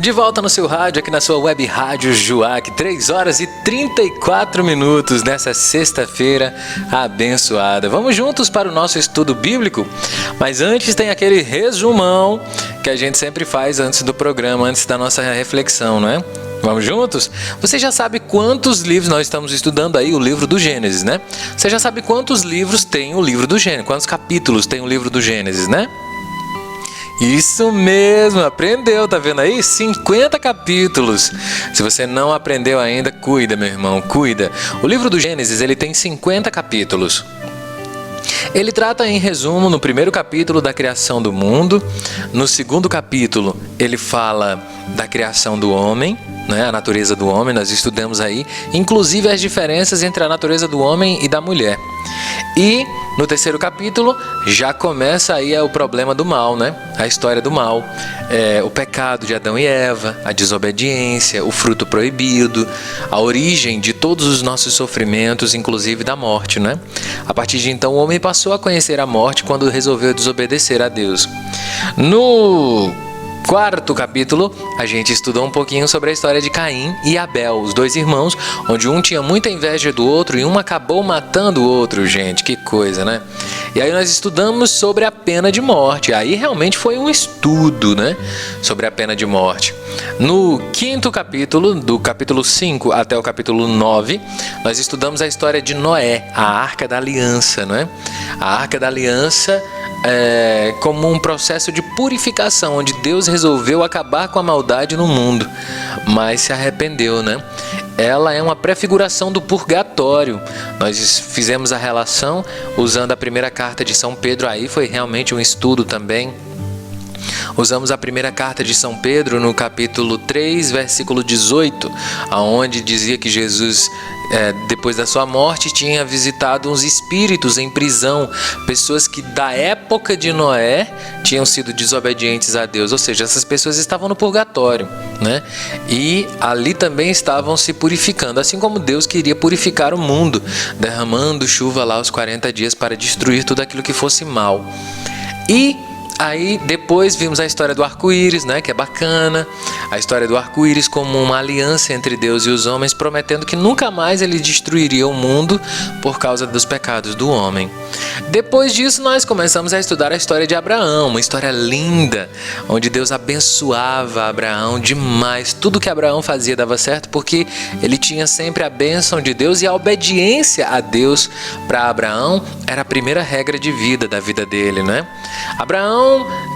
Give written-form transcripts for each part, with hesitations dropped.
De volta no seu rádio, aqui na sua web rádio Juac, 3 horas e 34 minutos nessa sexta-feira abençoada. Vamos juntos para o nosso estudo bíblico? Mas antes tem aquele resumão que a gente sempre faz antes do programa, antes da nossa reflexão, não é? Vamos juntos? Você já sabe quantos livros nós estamos estudando aí, o livro do Gênesis, né? Você já sabe quantos livros tem o livro do Gênesis, quantos capítulos tem o livro do Gênesis, né? Isso mesmo, aprendeu, tá vendo aí? 50 capítulos. Se você não aprendeu ainda, cuida, meu irmão, cuida. O livro do Gênesis, ele tem 50 capítulos. Ele trata, em resumo, no primeiro capítulo da criação do mundo. No segundo capítulo, ele fala da criação do homem, né? A natureza do homem, nós estudamos aí, inclusive as diferenças entre a natureza do homem e da mulher. E no terceiro capítulo já começa aí o problema do mal, né? A história do mal, o pecado de Adão e Eva, a desobediência, o fruto proibido, a origem de todos os nossos sofrimentos, inclusive da morte, né? A partir de então o homem passou a conhecer a morte quando resolveu desobedecer a Deus. No quarto capítulo, a gente estudou um pouquinho sobre a história de Caim e Abel, os dois irmãos, onde um tinha muita inveja do outro e um acabou matando o outro, gente, que coisa, né? E aí nós estudamos sobre a pena de morte, aí realmente foi um estudo, né, sobre a pena de morte. No quinto capítulo, do capítulo 5 até o capítulo 9, nós estudamos a história de Noé, a Arca da Aliança, né? A Arca da Aliança como um processo de purificação, onde Deus resolveu acabar com a maldade no mundo, mas se arrependeu, né? Ela é uma prefiguração do purgatório. Nós fizemos a relação usando a primeira carta de São Pedro, aí foi realmente um estudo também. Usamos a primeira carta de São Pedro no capítulo 3, versículo 18, onde dizia que Jesus, depois da sua morte, tinha visitado uns espíritos em prisão, pessoas que da época de Noé tinham sido desobedientes a Deus, ou seja, essas pessoas estavam no purgatório, né? E ali também estavam se purificando, assim como Deus queria purificar o mundo, derramando chuva lá aos 40 dias para destruir tudo aquilo que fosse mal. E aí depois vimos a história do arco-íris, né, que é bacana, a história do arco-íris como uma aliança entre Deus e os homens, prometendo que nunca mais ele destruiria o mundo por causa dos pecados do homem. Depois disso nós começamos a estudar a história de Abraão, uma história linda, onde Deus abençoava Abraão demais. Tudo que Abraão fazia dava certo porque ele tinha sempre a bênção de Deus, e a obediência a Deus para Abraão era a primeira regra de vida da vida dele, né? Abraão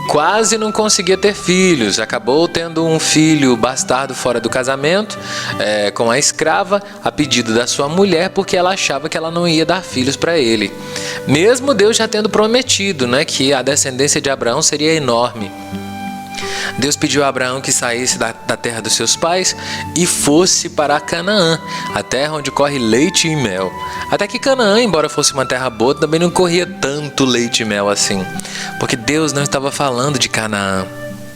quase não conseguia ter filhos, acabou tendo um filho bastardo fora do casamento, com a escrava, a pedido da sua mulher, porque ela achava que ela não ia dar filhos para ele. Mesmo Deus já tendo prometido, né, que a descendência de Abraão seria enorme. Deus pediu a Abraão que saísse da terra dos seus pais e fosse para Canaã, a terra onde corre leite e mel. Até que Canaã, embora fosse uma terra boa, também não corria tanto leite e mel assim, porque Deus não estava falando de Canaã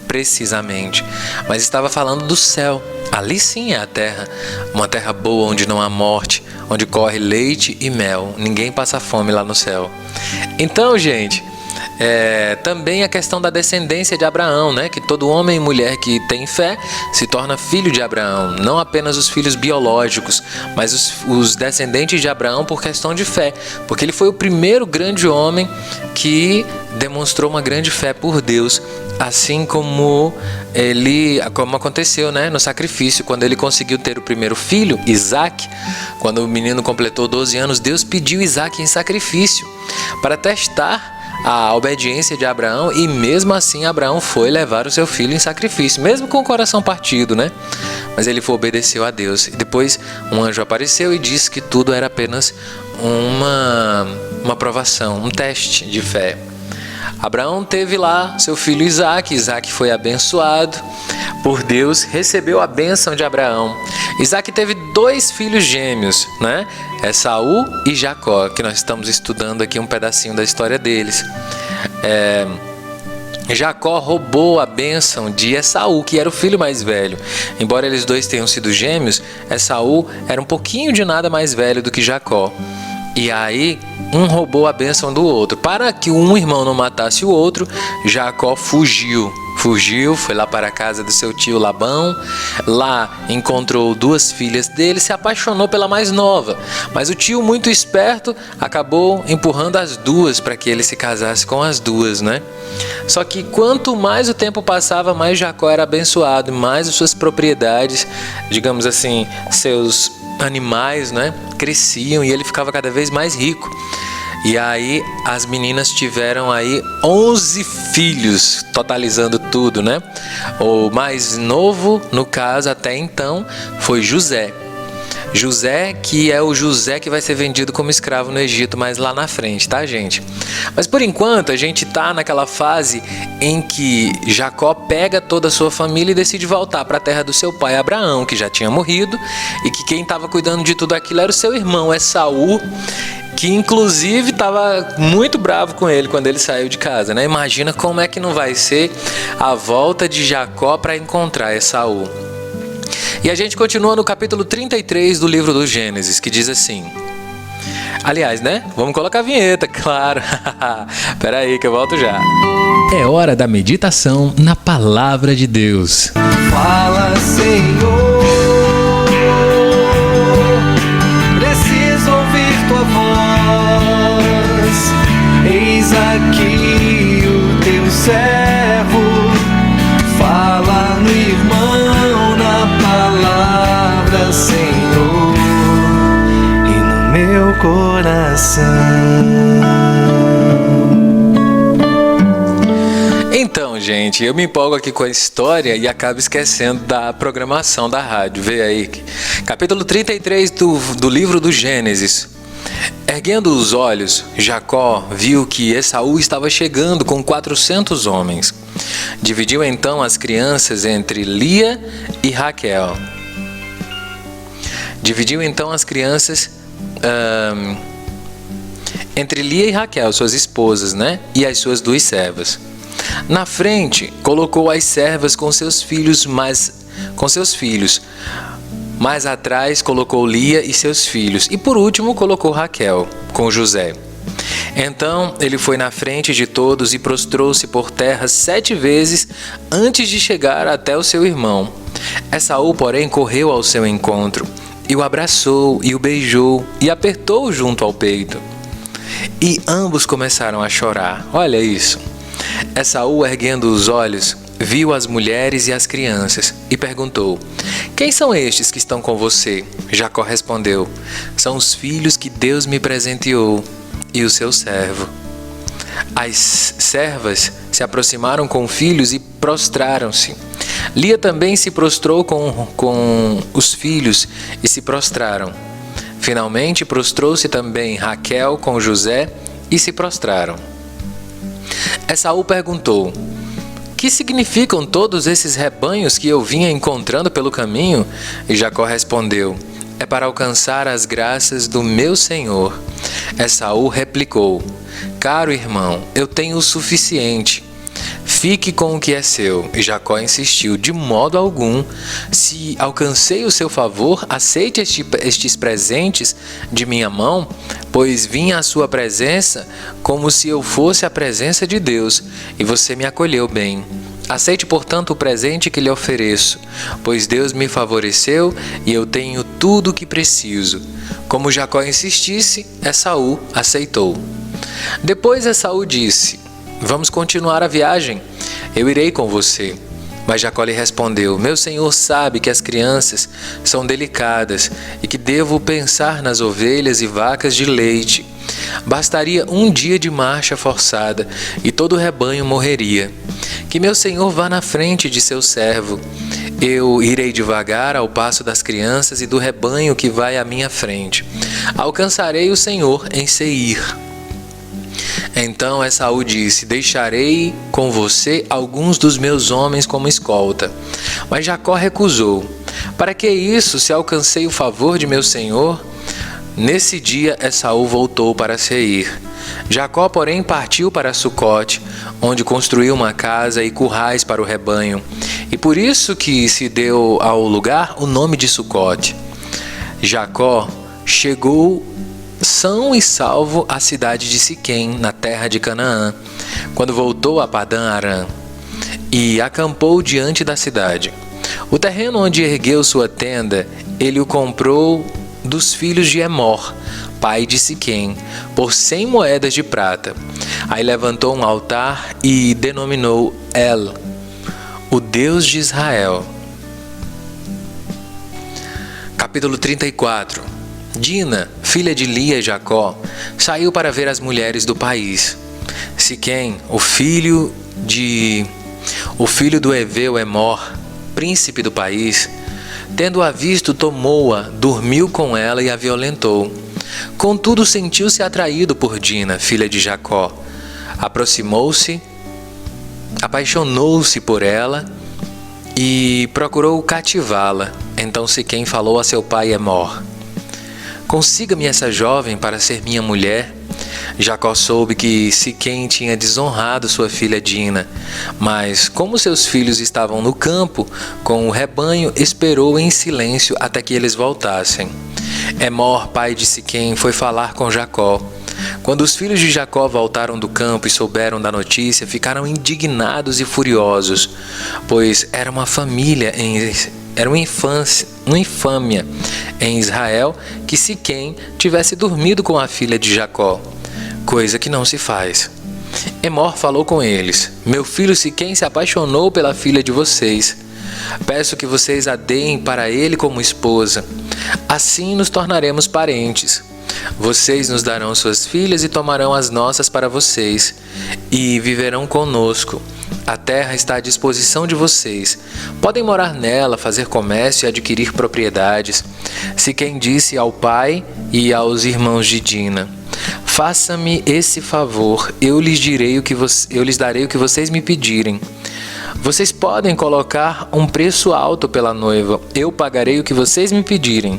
precisamente, mas estava falando do céu. Ali sim é a terra, uma terra boa onde não há morte, onde corre leite e mel. Ninguém passa fome lá no céu. Então, gente, também a questão da descendência de Abraão, né? Que todo homem e mulher que tem fé se torna filho de Abraão, não apenas os filhos biológicos, mas os descendentes de Abraão por questão de fé, porque ele foi o primeiro grande homem que demonstrou uma grande fé por Deus, assim como aconteceu, né, no sacrifício, quando ele conseguiu ter o primeiro filho, Isaac. Quando o menino completou 12 anos, Deus pediu Isaac em sacrifício para testar a obediência de Abraão, e mesmo assim Abraão foi levar o seu filho em sacrifício, mesmo com o coração partido, né? Mas ele obedeceu a Deus. E depois um anjo apareceu e disse que tudo era apenas uma provação, um teste de fé. Abraão teve lá seu filho Isaac. Isaac foi abençoado por Deus, recebeu a bênção de Abraão. Isaac teve 2 filhos gêmeos, né? Esaú e Jacó, que nós estamos estudando aqui um pedacinho da história deles. Jacó roubou a bênção de Esaú, que era o filho mais velho. Embora eles dois tenham sido gêmeos, Esaú era um pouquinho de nada mais velho do que Jacó. E aí, um roubou a bênção do outro. Para que um irmão não matasse o outro, Jacó fugiu fugiu, foi lá para a casa do seu tio Labão. Lá encontrou duas filhas dele, se apaixonou pela mais nova. Mas o tio, muito esperto, acabou empurrando as duas para que ele se casasse com as duas, né? Só que quanto mais o tempo passava, mais Jacó era abençoado, mais as suas propriedades, digamos assim, seus animais, né, cresciam e ele ficava cada vez mais rico. E aí as meninas tiveram aí 11 filhos, totalizando tudo, né? O mais novo, no caso, até então, foi José. José, que é o José que vai ser vendido como escravo no Egito, mas lá na frente, tá, gente? Mas por enquanto a gente tá naquela fase em que Jacó pega toda a sua família e decide voltar para a terra do seu pai Abraão, que já tinha morrido, e que quem estava cuidando de tudo aquilo era o seu irmão Esaú, que inclusive estava muito bravo com ele quando ele saiu de casa, né? Imagina como é que não vai ser a volta de Jacó para encontrar Esaú. E a gente continua no capítulo 33 do livro do Gênesis, que diz assim... Aliás, né? Vamos colocar a vinheta, claro. Espera aí que eu volto já. É hora da meditação na Palavra de Deus. Fala, Senhor, preciso ouvir tua voz. Eis aqui o teu servo. Fala no irmão, na palavra, Senhor, e no meu coração. Então, gente, eu me empolgo aqui com a história e acabo esquecendo da programação da rádio. Vê aí, capítulo 33 do livro do Gênesis. Erguendo os olhos, Jacó viu que Esaú estava chegando com 400 homens. Dividiu então as crianças entre Lia e Raquel. Entre Lia e Raquel, suas esposas, né? E as suas duas servas. Na frente, colocou as servas com seus filhos. Mais atrás, colocou Lia e seus filhos. E por último, colocou Raquel com José. Então ele foi na frente de todos e prostrou-se por terra 7 vezes antes de chegar até o seu irmão. Esaú, porém, correu ao seu encontro e o abraçou e o beijou e apertou junto ao peito. E ambos começaram a chorar. Olha isso. Esaú, erguendo os olhos, viu as mulheres e as crianças e perguntou: quem são estes que estão com você? Jacó respondeu: são os filhos que Deus me presenteou e o seu servo. As servas se aproximaram com filhos e prostraram-se. Lia também se prostrou com os filhos e se prostraram. Finalmente prostrou-se também Raquel com José e se prostraram. Esaú perguntou: que significam todos esses rebanhos que eu vinha encontrando pelo caminho? E Jacó respondeu: é para alcançar as graças do meu senhor. Esaú replicou: caro irmão, eu tenho o suficiente. Fique com o que é seu. E Jacó insistiu: de modo algum. Se alcancei o seu favor, aceite estes presentes de minha mão, pois vim à sua presença como se eu fosse a presença de Deus, e você me acolheu bem. Aceite, portanto, o presente que lhe ofereço, pois Deus me favoreceu e eu tenho tudo o que preciso. Como Jacó insistisse, Esaú aceitou. Depois Esaú disse: vamos continuar a viagem, eu irei com você. Mas Jacó lhe respondeu: meu senhor sabe que as crianças são delicadas e que devo pensar nas ovelhas e vacas de leite. Bastaria um dia de marcha forçada e todo o rebanho morreria. Que meu senhor vá na frente de seu servo. Eu irei devagar ao passo das crianças e do rebanho que vai à minha frente. Alcançarei o Senhor em Seir. Então Esaú disse: deixarei com você alguns dos meus homens como escolta. Mas Jacó recusou. Para que isso, se alcancei o favor de meu senhor? Nesse dia Esaú voltou para Seir. Jacó, porém, partiu para Sucote, onde construiu uma casa e currais para o rebanho. E por isso que se deu ao lugar o nome de Sucote. Jacó chegou são e salvo à cidade de Siquém, na terra de Canaã, quando voltou a Padã Arã. e acampou diante da cidade. O terreno onde ergueu sua tenda, ele o comprou dos filhos de Emor, pai de Siquém, por 100 moedas de prata. Aí levantou um altar e denominou El, o Deus de Israel. Capítulo 34. Dina, filha de Lia e Jacó, saiu para ver as mulheres do país. Siquém, o filho do heveu Emor, príncipe do país, tendo-a visto, tomou-a, dormiu com ela e a violentou. Contudo, sentiu-se atraído por Dina, filha de Jacó. Aproximou-se, apaixonou-se por ela e procurou cativá-la. Então Siquém falou a seu pai Emor: consiga-me essa jovem para ser minha mulher. Jacó soube que Siquém tinha desonrado sua filha Dina, mas como seus filhos estavam no campo com o rebanho, esperou em silêncio até que eles voltassem. Emor, pai de Siquém, foi falar com Jacó. Quando os filhos de Jacó voltaram do campo e souberam da notícia, ficaram indignados e furiosos, pois era uma infâmia em Israel que Siquém tivesse dormido com a filha de Jacó, coisa que não se faz. Emor falou com eles: meu filho Siquém se apaixonou pela filha de vocês. Peço que vocês a deem para ele como esposa. Assim nos tornaremos parentes. Vocês nos darão suas filhas e tomarão as nossas para vocês, e viverão conosco. A terra está à disposição de vocês. Podem morar nela, fazer comércio e adquirir propriedades. Siquém disse ao pai e aos irmãos de Dina: faça-me esse favor, eu lhes darei o que vocês me pedirem. Vocês podem colocar um preço alto pela noiva, eu pagarei o que vocês me pedirem,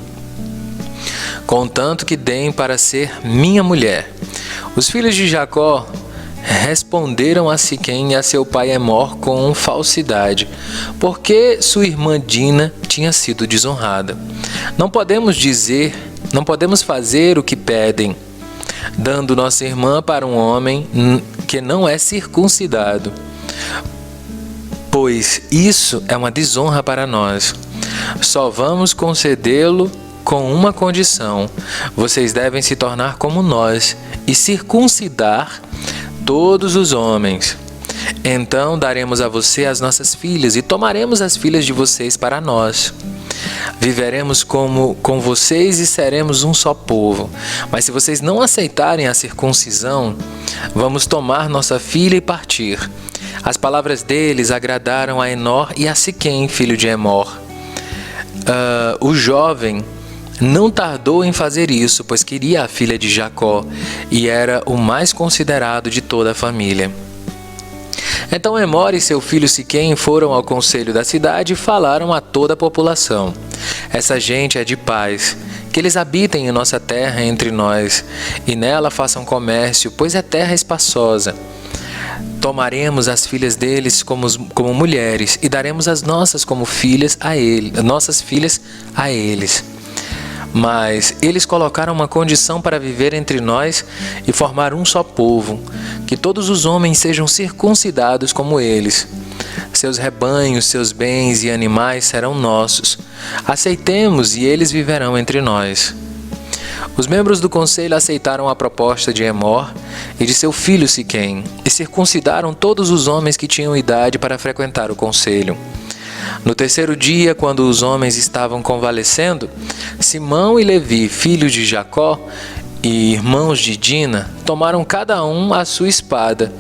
contanto que deem para ser minha mulher. Os filhos de Jacó responderam a Siquém e a seu pai Emor com falsidade, porque sua irmã Dina tinha sido desonrada. Não podemos fazer o que pedem, dando nossa irmã para um homem que não é circuncidado, pois isso é uma desonra para nós. Só vamos concedê-lo com uma condição: vocês devem se tornar como nós e circuncidar todos os homens. Então daremos a você as nossas filhas e tomaremos as filhas de vocês para nós. Viveremos com vocês e seremos um só povo. Mas se vocês não aceitarem a circuncisão, vamos tomar nossa filha e partir. As palavras deles agradaram a Enor e a Siquém, filho de Emor. O jovem não tardou em fazer isso, pois queria a filha de Jacó e era o mais considerado de toda a família. Então Emor e seu filho Siquém foram ao conselho da cidade e falaram a toda a população: essa gente é de paz, que eles habitem em nossa terra entre nós, e nela façam comércio, pois é terra espaçosa. Tomaremos as filhas deles como mulheres e daremos as nossas como filhas nossas filhas a eles. Mas eles colocaram uma condição para viver entre nós e formar um só povo, que todos os homens sejam circuncidados como eles. Seus rebanhos, seus bens e animais serão nossos. Aceitemos e eles viverão entre nós. Os membros do conselho aceitaram a proposta de Emor e de seu filho Siquém e circuncidaram todos os homens que tinham idade para frequentar o conselho. No terceiro dia, quando os homens estavam convalescendo, Simão e Levi, filhos de Jacó e irmãos de Dina, tomaram cada um a sua espada,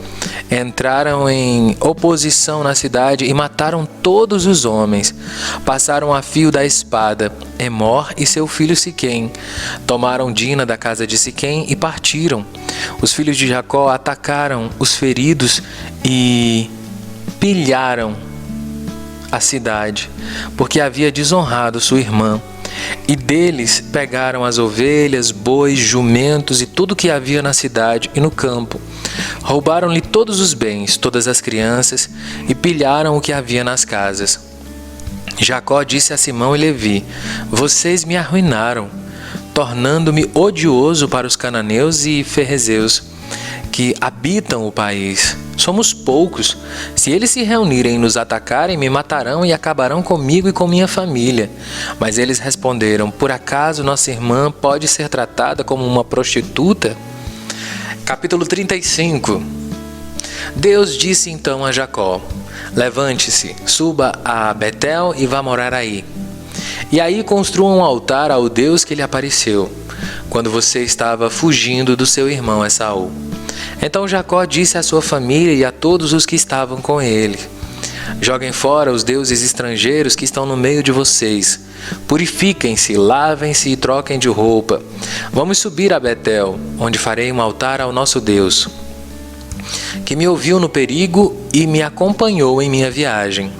entraram em oposição na cidade e mataram todos os homens. Passaram a fio da espada Emor e seu filho Siquém, tomaram Dina da casa de Siquém e partiram. Os filhos de Jacó atacaram os feridos e pilharam a cidade, porque havia desonrado sua irmã. E deles pegaram as ovelhas, bois, jumentos e tudo que havia na cidade e no campo. Roubaram-lhe todos os bens, todas as crianças, e pilharam o que havia nas casas. Jacó disse a Simão e Levi: vocês me arruinaram, tornando-me odioso para os cananeus e ferrezeus, que habitam o país. Somos poucos. Se eles se reunirem e nos atacarem, me matarão e acabarão comigo e com minha família. Mas eles responderam: por acaso nossa irmã pode ser tratada como uma prostituta? Capítulo 35. Deus disse então a Jacó: levante-se, suba a Betel e vá morar aí. E aí construa um altar ao Deus que lhe apareceu, quando você estava fugindo do seu irmão Esaú. Então Jacó disse à sua família e a todos os que estavam com ele: joguem fora os deuses estrangeiros que estão no meio de vocês. Purifiquem-se, lavem-se e troquem de roupa. Vamos subir a Betel, onde farei um altar ao nosso Deus, que me ouviu no perigo e me acompanhou em minha viagem.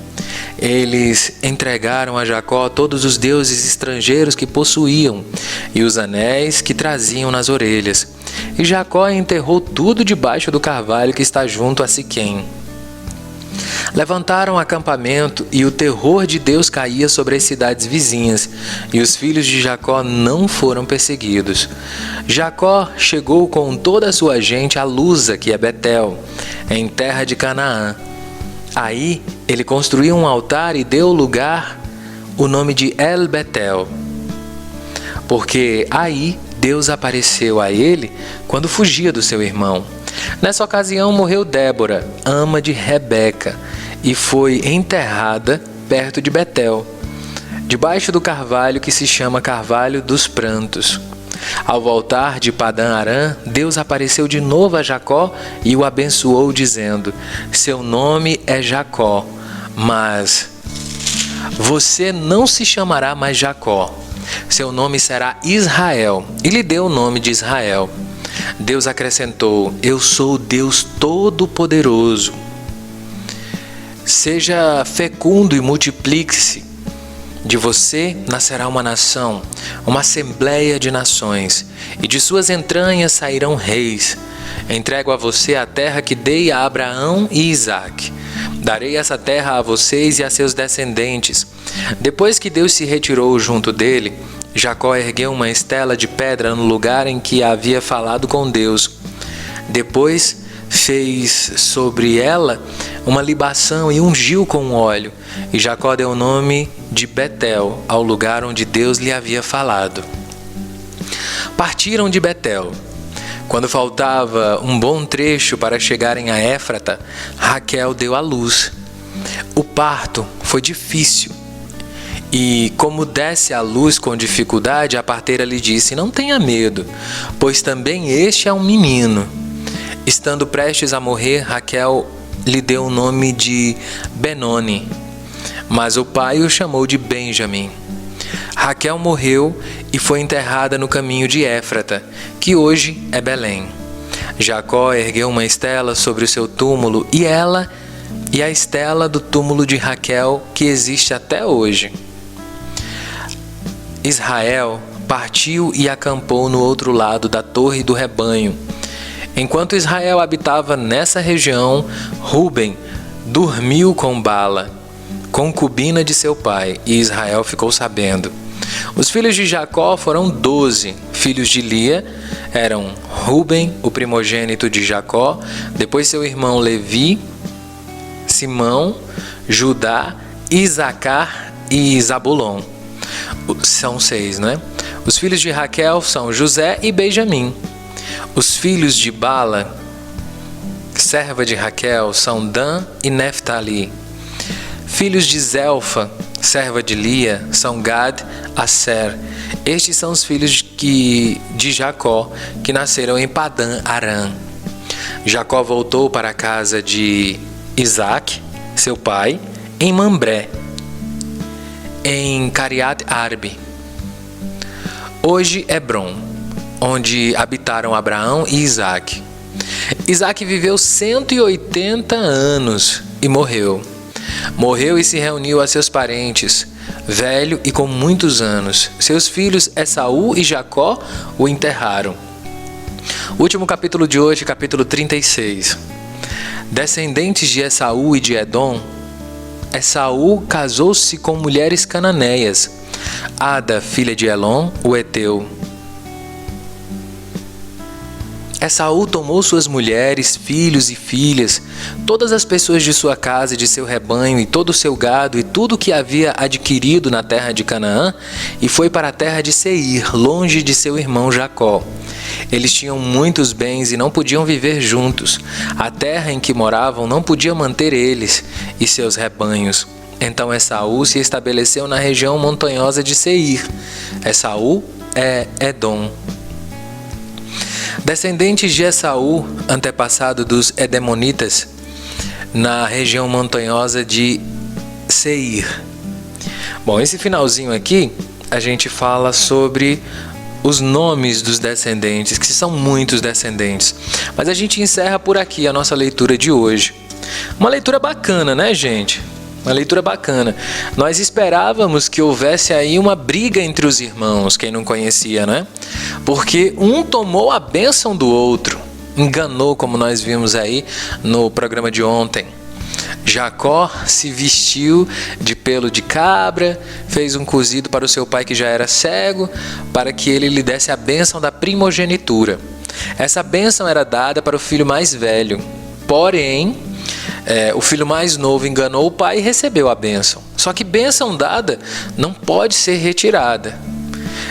Eles entregaram a Jacó todos os deuses estrangeiros que possuíam e os anéis que traziam nas orelhas. E Jacó enterrou tudo debaixo do carvalho que está junto a Siquém. Levantaram acampamento e o terror de Deus caía sobre as cidades vizinhas, e os filhos de Jacó não foram perseguidos. Jacó chegou com toda a sua gente a Luza, que é Betel, em terra de Canaã. Aí ele construiu um altar e deu ao lugar o nome de El Betel, porque aí Deus apareceu a ele quando fugia do seu irmão. Nessa ocasião morreu Débora, ama de Rebeca, e foi enterrada perto de Betel, debaixo do carvalho que se chama Carvalho dos Prantos. Ao voltar de Padã-Arã, Deus apareceu de novo a Jacó e o abençoou, dizendo: seu nome é Jacó, mas você não se chamará mais Jacó. Seu nome será Israel. E lhe deu o nome de Israel. Deus acrescentou: eu sou o Deus Todo-Poderoso. Seja fecundo e multiplique-se. De você nascerá uma nação, uma assembleia de nações, e de suas entranhas sairão reis. Entrego a você a terra que dei a Abraão e Isaque. Darei essa terra a vocês e a seus descendentes. Depois que Deus se retirou junto dele, Jacó ergueu uma estela de pedra no lugar em que havia falado com Deus. Depois fez sobre ela uma libação e ungiu com óleo. E Jacó deu o nome de Betel ao lugar onde Deus lhe havia falado. Partiram de Betel. Quando faltava um bom trecho para chegarem a Éfrata, Raquel deu à luz. O parto foi difícil. E como desse à luz com dificuldade, a parteira lhe disse: não tenha medo, pois também este é um menino. Estando prestes a morrer, Raquel lhe deu o nome de Benoni, mas o pai o chamou de Benjamim. Raquel morreu e foi enterrada no caminho de Éfrata, que hoje é Belém. Jacó ergueu uma estela sobre o seu túmulo, e a estela do túmulo de Raquel, que existe até hoje. Israel partiu e acampou no outro lado da torre do rebanho. Enquanto Israel habitava nessa região, Ruben dormiu com Bala, concubina de seu pai, e Israel ficou sabendo. Os filhos de Jacó foram 12. Filhos de Lia eram Ruben, o primogênito de Jacó, depois seu irmão Levi, Simão, Judá, Isacar e Zabulon. São 6, não é? Os filhos de Raquel são José e Benjamim. Os filhos de Bala, serva de Raquel, são Dan e Neftali. Filhos de Zelfa, serva de Lia, são Gad, Aser. Estes são os filhos de Jacó, que nasceram em Padã-Arã. Jacó voltou para a casa de Isaque, seu pai, em Mambré, em Cariat-Arbe. Hoje Hebron, onde habitaram Abraão e Isaque. Isaque viveu 180 anos e morreu. Morreu e se reuniu a seus parentes, velho e com muitos anos. Seus filhos Esaú e Jacó o enterraram. Último capítulo de hoje, capítulo 36. Descendentes de Esaú e de Edom. Esaú casou-se com mulheres cananeias. Ada, filha de Elon, o Eteu. Esaú tomou suas mulheres, filhos e filhas, todas as pessoas de sua casa e de seu rebanho, e todo o seu gado, e tudo o que havia adquirido na terra de Canaã, e foi para a terra de Seir, longe de seu irmão Jacó. Eles tinham muitos bens e não podiam viver juntos. A terra em que moravam não podia manter eles e seus rebanhos. Então Esaú se estabeleceu na região montanhosa de Seir. Esaú é Edom. Descendentes de Esaú, antepassado dos Edemonitas, na região montanhosa de Seir. Bom, esse finalzinho aqui, a gente fala sobre os nomes dos descendentes, que são muitos descendentes. Mas a gente encerra por aqui a nossa leitura de hoje. Uma leitura bacana, né, gente? Uma leitura bacana. Nós esperávamos que houvesse aí uma briga entre os irmãos, quem não conhecia, né? Porque um tomou a bênção do outro, enganou, como nós vimos aí no programa de ontem. Jacó se vestiu de pelo de cabra, fez um cozido para o seu pai que já era cego, para que ele lhe desse a bênção da primogenitura. Essa bênção era dada para o filho mais velho, porém, o filho mais novo enganou o pai e recebeu a bênção. Só que bênção dada não pode ser retirada.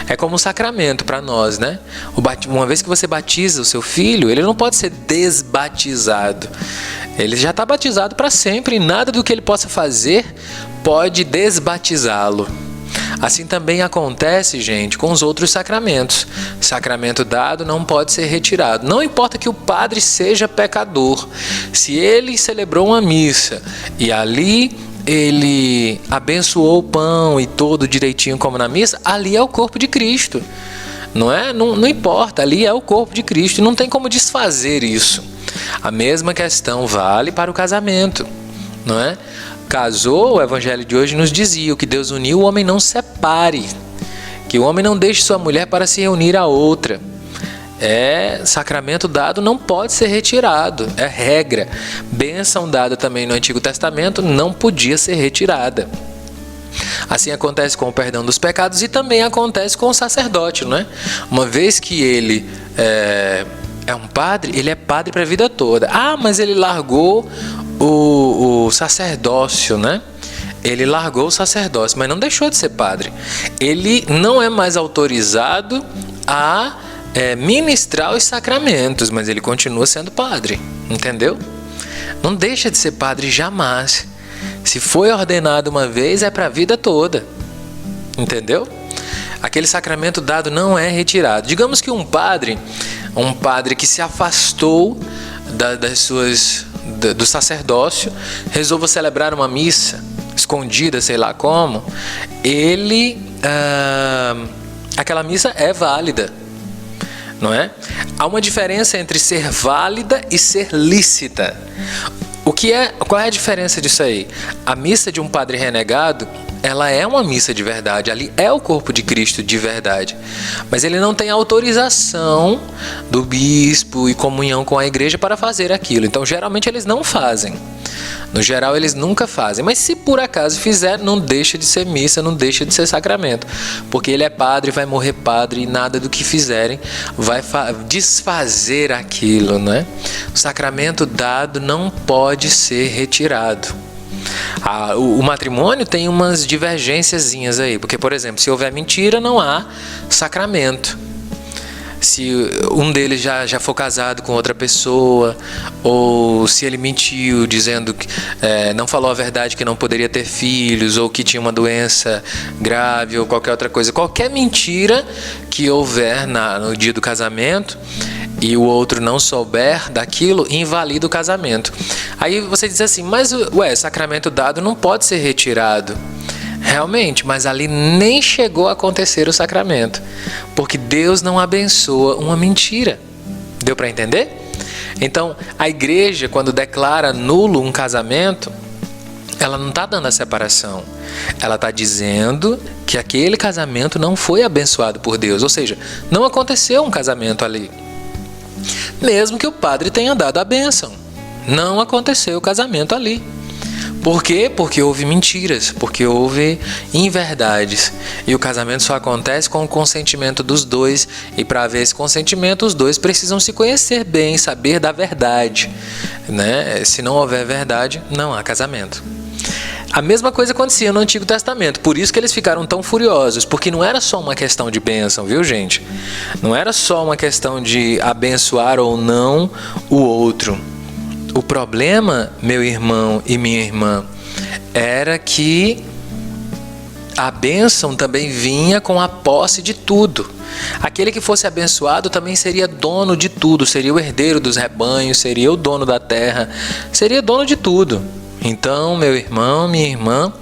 É como um sacramento para nós, né? Uma vez que você batiza o seu filho, ele não pode ser desbatizado. Ele já está batizado para sempre e nada do que ele possa fazer pode desbatizá-lo. Assim também acontece, gente, com os outros sacramentos. Sacramento dado não pode ser retirado. Não importa que o padre seja pecador. Se ele celebrou uma missa e ali ele abençoou o pão e todo direitinho como na missa, ali é o corpo de Cristo. Não é? Não importa, ali é o corpo de Cristo e não tem como desfazer isso. A mesma questão vale para o casamento, não é? Casou, o evangelho de hoje nos dizia: o que Deus uniu, o homem não separe. Que o homem não deixe sua mulher para se reunir a outra. Sacramento dado não pode ser retirado, é regra. Bênção dada também no Antigo Testamento não podia ser retirada. Assim acontece com o perdão dos pecados e também acontece com o sacerdote, não é? Uma vez que ele é um padre, ele é padre para a vida toda. Ah, mas ele largou o sacerdócio, né? Ele largou o sacerdócio, mas não deixou de ser padre. Ele não é mais autorizado a ministrar os sacramentos, mas ele continua sendo padre, entendeu? Não deixa de ser padre jamais. Se foi ordenado uma vez, é para a vida toda, entendeu? Aquele sacramento dado não é retirado. Digamos que um padre que se afastou do sacerdócio, resolva celebrar uma missa escondida, sei lá como, aquela missa é válida, não é? Há uma diferença entre ser válida e ser lícita. Qual é a diferença disso aí? A missa de um padre renegado, ela é uma missa de verdade, ali é o corpo de Cristo de verdade, mas ele não tem autorização do bispo e comunhão com a igreja para fazer aquilo, então geralmente eles não fazem. No geral eles nunca fazem, mas se por acaso fizer, não deixa de ser missa, não deixa de ser sacramento, porque ele é padre, vai morrer padre e nada do que fizerem vai desfazer aquilo, né? O sacramento dado não pode ser retirado. O matrimônio tem umas divergênciazinhas aí, porque, por exemplo, se houver mentira, não há sacramento. Se um deles já for casado com outra pessoa, ou se ele mentiu dizendo que não falou a verdade, que não poderia ter filhos, ou que tinha uma doença grave, ou qualquer outra coisa, qualquer mentira que houver no dia do casamento e o outro não souber daquilo, invalida o casamento. Aí você diz assim, mas sacramento dado não pode ser retirado. Realmente, mas ali nem chegou a acontecer o sacramento, porque Deus não abençoa uma mentira. Deu para entender? Então, a igreja, quando declara nulo um casamento, ela não está dando a separação. Ela está dizendo que aquele casamento não foi abençoado por Deus, ou seja, não aconteceu um casamento ali. Mesmo que o padre tenha dado a bênção, não aconteceu o casamento ali. Por quê? Porque houve mentiras, porque houve inverdades. E o casamento só acontece com o consentimento dos dois. E para haver esse consentimento, os dois precisam se conhecer bem, saber da verdade, né? Se não houver verdade, não há casamento. A mesma coisa acontecia no Antigo Testamento, por isso que eles ficaram tão furiosos, porque não era só uma questão de bênção, viu, gente? Não era só uma questão de abençoar ou não o outro. O problema, meu irmão e minha irmã, era que a bênção também vinha com a posse de tudo. Aquele que fosse abençoado também seria dono de tudo, seria o herdeiro dos rebanhos, seria o dono da terra, seria dono de tudo. Então, meu irmão, minha irmã,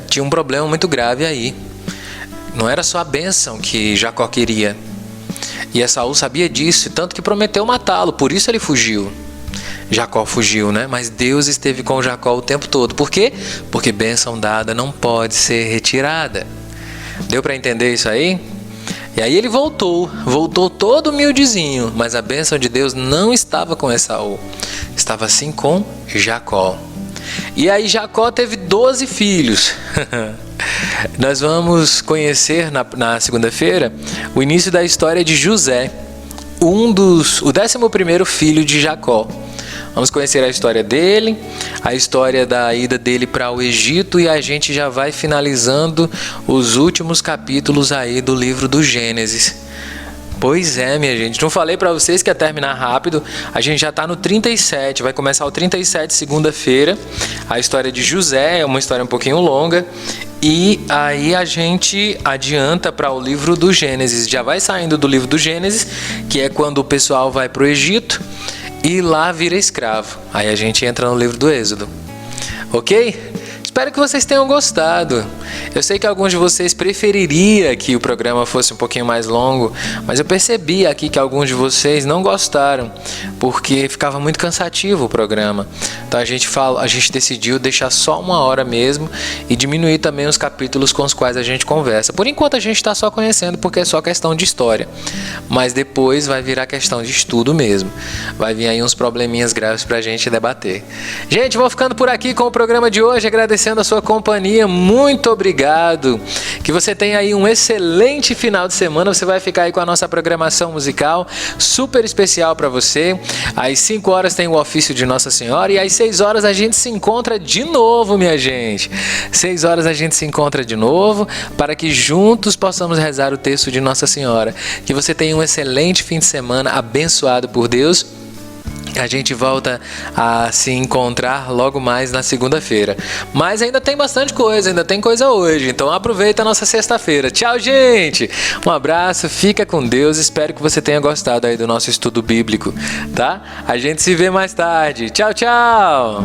tinha um problema muito grave aí. Não era só a bênção que Jacó queria. E Esaú sabia disso, tanto que prometeu matá-lo, por isso ele fugiu. Jacó fugiu, né? Mas Deus esteve com Jacó o tempo todo. Por quê? Porque bênção dada não pode ser retirada. Deu para entender isso aí? E aí ele voltou todo humildezinho, mas a bênção de Deus não estava com Esaú, estava sim com Jacó. E aí Jacó teve 12 filhos. Nós vamos conhecer na segunda-feira o início da história de José, o 11º filho de Jacó. Vamos conhecer a história dele, a história da ida dele para o Egito, e a gente já vai finalizando os últimos capítulos aí do livro do Gênesis. Pois é, minha gente, não falei para vocês que ia terminar rápido, a gente já está no 37, vai começar o 37 segunda-feira, a história de José, é uma história um pouquinho longa, e aí a gente adianta para o livro do Gênesis, já vai saindo do livro do Gênesis, que é quando o pessoal vai para o Egito, e lá vira escravo. Aí a gente entra no livro do Êxodo. Ok? Espero que vocês tenham gostado. Eu sei que alguns de vocês prefeririam que o programa fosse um pouquinho mais longo, mas eu percebi aqui que alguns de vocês não gostaram, porque ficava muito cansativo o programa. Então a gente decidiu deixar só 1 hora mesmo e diminuir também os capítulos com os quais a gente conversa. Por enquanto a gente está só conhecendo, porque é só questão de história, mas depois vai virar questão de estudo mesmo. Vai vir aí uns probleminhas graves para a gente debater. Gente, vou ficando por aqui com o programa de hoje, agradecendo a sua companhia, muito obrigado. Que você tenha aí um excelente final de semana. Você vai ficar aí com a nossa programação musical super especial para você. Às 5 horas tem o ofício de Nossa Senhora e às 6 horas a gente se encontra de novo, minha gente. 6 horas a gente se encontra de novo para que juntos possamos rezar o texto de Nossa Senhora. Que você tenha um excelente fim de semana, abençoado por Deus. A gente volta a se encontrar logo mais na segunda-feira. Mas ainda tem bastante coisa, ainda tem coisa hoje. Então aproveita a nossa sexta-feira. Tchau, gente! Um abraço, fica com Deus. Espero que você tenha gostado aí do nosso estudo bíblico, tá? A gente se vê mais tarde. Tchau, tchau!